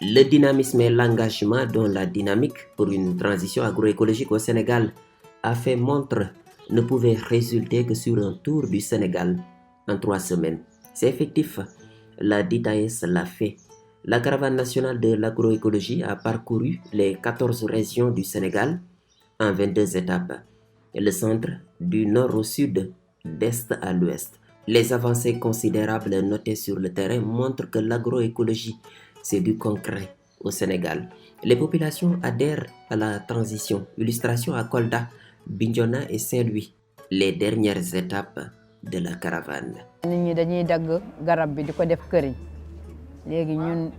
Le dynamisme et l'engagement dont la dynamique pour une transition agroécologique au Sénégal a fait montre ne pouvait résulter que sur un tour du Sénégal en 3 semaines. C'est effectif, la DITAES l'a fait. La caravane nationale de l'agroécologie a parcouru les 14 régions du Sénégal en 22 étapes. Le centre du nord au sud, d'est à l'ouest. Les avancées considérables notées sur le terrain montrent que l'agroécologie, c'est du concret au Sénégal. Les populations adhèrent à la transition. Illustration à Kolda, Bignona et Saint-Louis. Les dernières étapes de la caravane. nit ñi dañuy dagg garab bi di ko def këriñ léegi ñun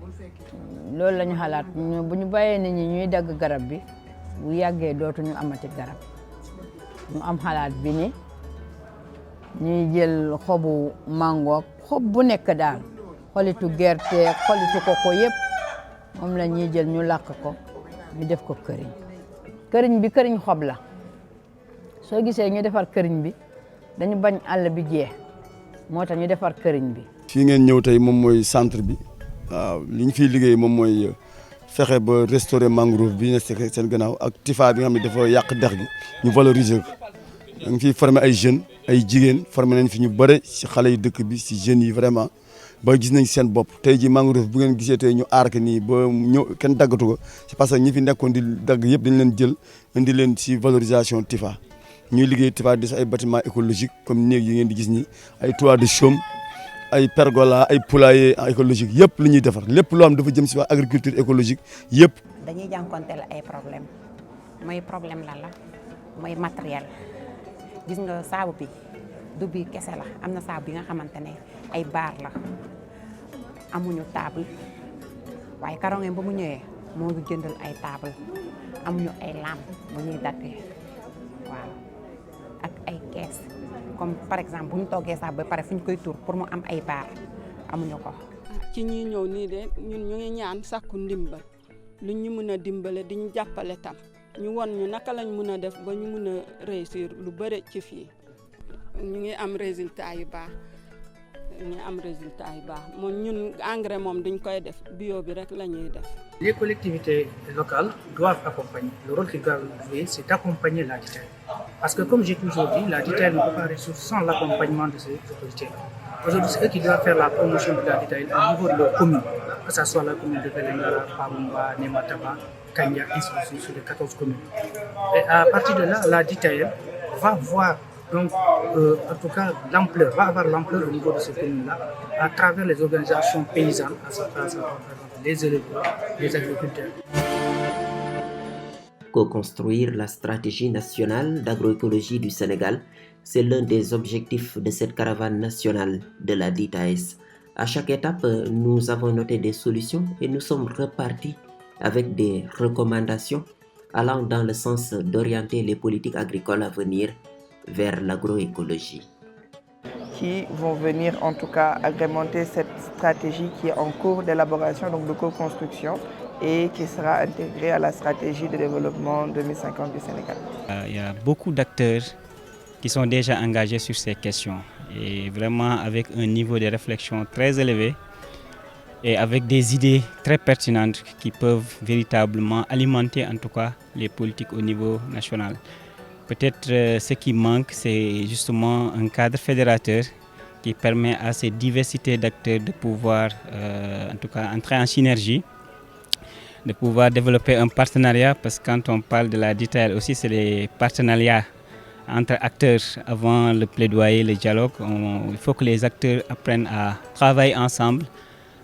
loolu la ñu xalaat bu ñu bàyyee nit ñi ñuy dagg garab bi bu yàggee dootuñu amati garab ñu am xalaat bi ni ñuy jël xobu mango xob bu nekk daal xolitu gerte xolitu koko yëpp moom la ñuy jël ñu làkk ko ñu def ko këriñ këriñ bi këriñ xob la soo gisee ñu defar këriñ bi dañu bañ àll bi jeex moo tax ñu defar këriñ bi. fii ngeen ñëw tey moom mooy centre bi waaw li ñu fiy liggéey moom mooy fexe ba restaurer mangrove bi nekk seen gannaaw ak tifa bi nga xam ne dafa yàq dex gi ñu valoriser ko. da nga fiy former ay jeunes ay jigéen former nañ fi ñu bëre si xale yi dëkk bi si jeunes yi vraiment ba gis nañ seen bopp tey ji mangrove bu ngeen gisee tey ñu aar ko nii ba ñëw kenn daggatu ko c'est parce que ñi fi nekkoon di dagg yëpp dañ leen jël indi leen si valorisation tifa. ñuy liggéey tifa di ay bâtiment écologique comme néeg yi ngeen di gis ni ay toits de chaume ay pergola ay poulailler écologique yëpp li ñuy defar lépp loo xam dafa jëm si waa agriculture écologique yëpp. dañuy jànkonteel ay problème mooy problème la mooy matériel gis nga saabu bi du bi kese la am na saabu bi nga xamante ne ay baar la amuñu table waaye Karonge ba mu ñëwee moo ngi jëndal ay table amuñu ay lampe bu ñuy daggee waaw ak ay kees comme par exemple bu ñu toggee sax ba pare fu ñu koy tuur pour mu am ay baar amuñu ko. ci ñi ñëw nii de ñun ñu ngi ñaan sakku ndimbal lu ñu mën a dimbale di ñu jàppale tam ñu won ñu naka lañ mën a def ba ñu mën a réussir lu bëre ci fii ñu ngi am résultat yu baax moom ñun engrais moom duñ koy def bio bi rek la ñuy def. Les collectivités locales doivent accompagner. Le rôle qu'ils doivent jouer, c'est d'accompagner la DITAEL. Parce que comme j'ai toujours dit, la DITAEL ne peut pas réussir sans l'accompagnement de ces autorités-là. Aujourd'hui, c'est eux qui doivent faire la promotion de la DITAEL au niveau de leur commune, que ce soit la commune de Belengara, Parumba, Nemataba, Kanya, ainsi de suite, sur les 14 communes. Et à partir de là, la DITAEL va voir donc, en tout cas, va avoir l'ampleur au niveau de ces communes-là, à travers les organisations paysannes, les éleveurs, les agriculteurs. Co-construire la stratégie nationale d'agroécologie du Sénégal, c'est l'un des objectifs de cette caravane nationale de la DITAES. À chaque étape, nous avons noté des solutions et nous sommes repartis avec des recommandations allant dans le sens d'orienter les politiques agricoles à venir vers l'agroécologie. Qui vont venir en tout cas agrémenter cette stratégie qui est en cours d'élaboration, donc de co-construction, et qui sera intégrée à la stratégie de développement 2050 du Sénégal. Il y a beaucoup d'acteurs qui sont déjà engagés sur ces questions et vraiment avec un niveau de réflexion très élevé et avec des idées très pertinentes qui peuvent véritablement alimenter en tout cas les politiques au niveau national. Peut-être ce qui manque, c'est justement un cadre fédérateur qui permet à ces diversités d'acteurs de pouvoir, en tout cas, entrer en synergie, de pouvoir développer un partenariat, parce que quand on parle de la DITAEL aussi, c'est les partenariats entre acteurs avant le plaidoyer, le dialogue. Il faut que les acteurs apprennent à travailler ensemble,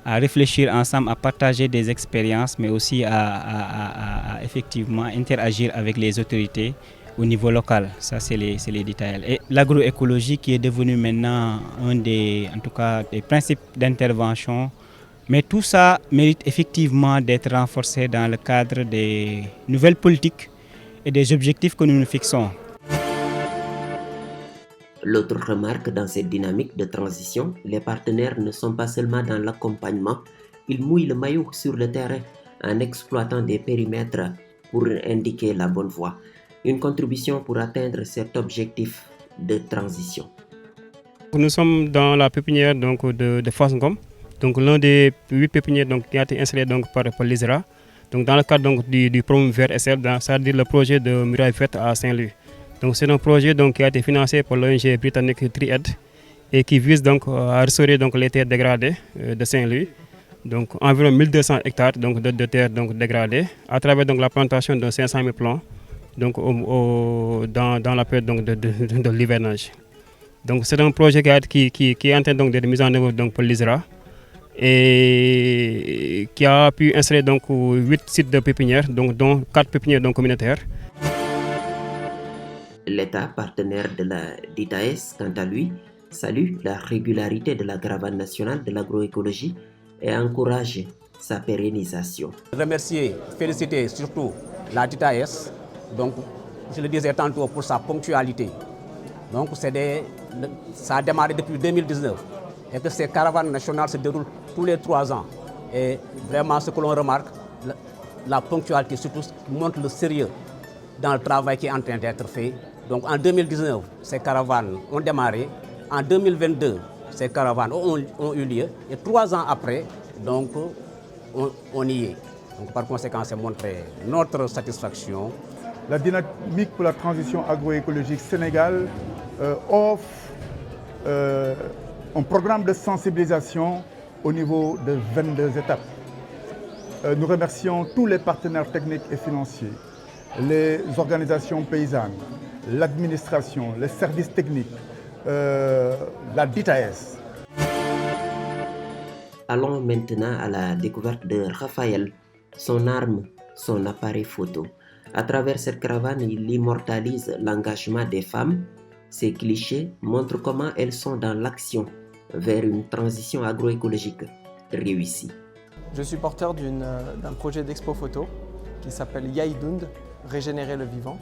à réfléchir ensemble, à partager des expériences, mais aussi à effectivement interagir avec les autorités au niveau local. Ça, c'est les DITAEL. Et l'agroécologie qui est devenue maintenant un des, en tout cas, des principes d'intervention. Mais tout ça mérite effectivement d'être renforcé dans le cadre des nouvelles politiques et des objectifs que nous nous fixons. L'autre remarque dans cette dynamique de transition, les partenaires ne sont pas seulement dans l'accompagnement, ils mouillent le maillot sur le terrain en exploitant des périmètres pour indiquer la bonne voie. Une contribution pour atteindre cet objectif de transition. Nous sommes dans la pépinière donc, de Fosngom, donc l'un des 8 pépinières donc, qui a été installé donc, par l'ISRA, donc dans le cadre donc, du Promouvoir SL, c'est-à-dire le projet de muraille verte à Saint-Louis. Donc c'est un projet donc, qui a été financé par l'ONG britannique Triad et qui vise donc, à restaurer donc, les terres dégradées de Saint-Louis, donc environ 1200 hectares donc, de terres donc, dégradées, à travers donc, la plantation de 500 000 plants donc, dans la période donc, de l'hivernage. Donc c'est un projet qui est en train d'être mis en œuvre donc, par l'ISRA et qui a pu installer donc 8 sites de pépinières, donc, dont 4 pépinières donc, communautaires. L'État partenaire de la DITAES, quant à lui, salue la régularité de la caravane nationale de l'agroécologie et encourage sa pérennisation. Remercier, féliciter surtout la DITAES, donc je le disais tantôt pour sa ponctualité. Donc ça a démarré depuis 2019 et que ces caravanes nationales se déroulent tous les 3 ans. Et vraiment ce que l'on remarque, la ponctualité surtout montre le sérieux dans le travail qui est en train d'être fait. Donc en 2019, ces caravanes ont démarré. En 2022, ces caravanes ont eu lieu. Et 3 ans après, donc, on y est. Donc, par conséquent, c'est montrer notre satisfaction. La dynamique pour la transition agroécologique Sénégal offre un programme de sensibilisation au niveau de 22 étapes. Nous remercions tous les partenaires techniques et financiers, les organisations paysannes, l'administration, les services techniques, la DITAES. Allons maintenant à la découverte de Raphaël, son arme, son appareil photo. À travers cette caravane, il immortalise l'engagement des femmes. Ces clichés montrent comment elles sont dans l'action vers une transition agroécologique réussie. Je suis porteur d'un projet d'expo photo qui s'appelle Yaïdound, Régénérer le vivant,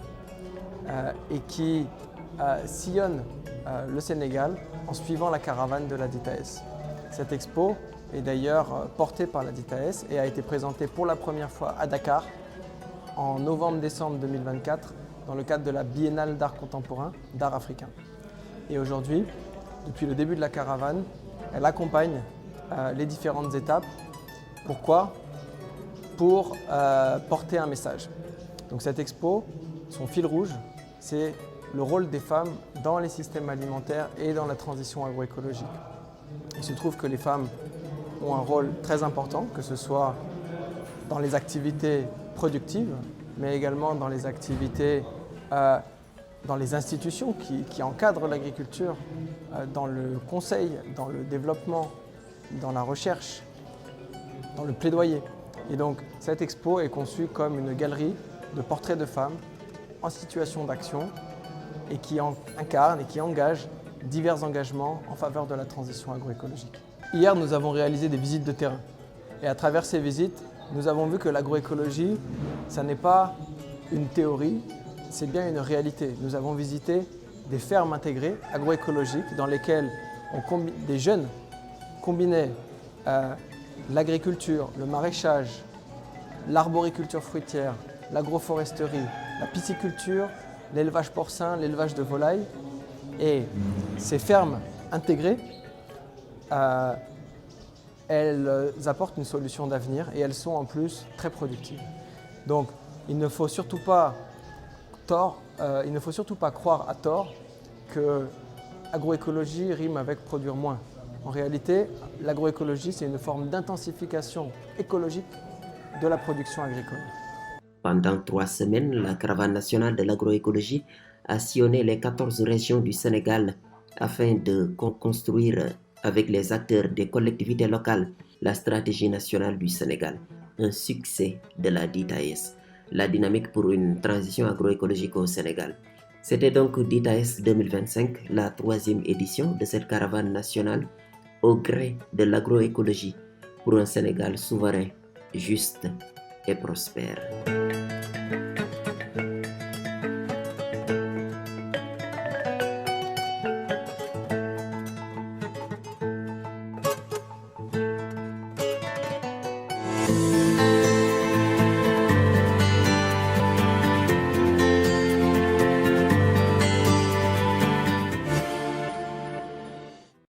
et qui sillonne le Sénégal en suivant la caravane de la DITAES. Cette expo est d'ailleurs portée par la DITAES et a été présentée pour la première fois à Dakar en novembre-décembre 2024 dans le cadre de la Biennale d'art contemporain, d'art africain. Et aujourd'hui, depuis le début de la caravane, elle accompagne les différentes étapes. Pourquoi ? Pour porter un message. Donc cette expo, son fil rouge, c'est le rôle des femmes dans les systèmes alimentaires et dans la transition agroécologique. Il se trouve que les femmes ont un rôle très important, que ce soit dans les activités productives, mais également dans les activités, dans les institutions qui encadrent l'agriculture, dans le conseil, dans le développement, dans la recherche, dans le plaidoyer. Et donc cette expo est conçue comme une galerie de portraits de femmes en situation d'action et qui incarnent et qui engagent divers engagements en faveur de la transition agroécologique. Hier, nous avons réalisé des visites de terrain. Et à travers ces visites, nous avons vu que l'agroécologie, ça n'est pas une théorie, c'est bien une réalité. Nous avons visité des fermes intégrées agroécologiques dans lesquelles des jeunes combinaient l'agriculture, le maraîchage, l'arboriculture fruitière, l'agroforesterie, la pisciculture, l'élevage porcin, l'élevage de volailles. Et ces fermes intégrées, elles apportent une solution d'avenir et elles sont en plus très productives. Donc il ne faut surtout pas croire à tort que agroécologie rime avec produire moins. En réalité, l'agroécologie, c'est une forme d'intensification écologique de la production agricole. Pendant 3 semaines, la caravane nationale de l'agroécologie a sillonné les 14 régions du Sénégal afin de construire avec les acteurs des collectivités locales la stratégie nationale du Sénégal, un succès de la DITAES, la dynamique pour une transition agroécologique au Sénégal. C'était donc DITAES 2025, la 3e édition de cette caravane nationale au gré de l'agroécologie pour un Sénégal souverain, juste et prospère.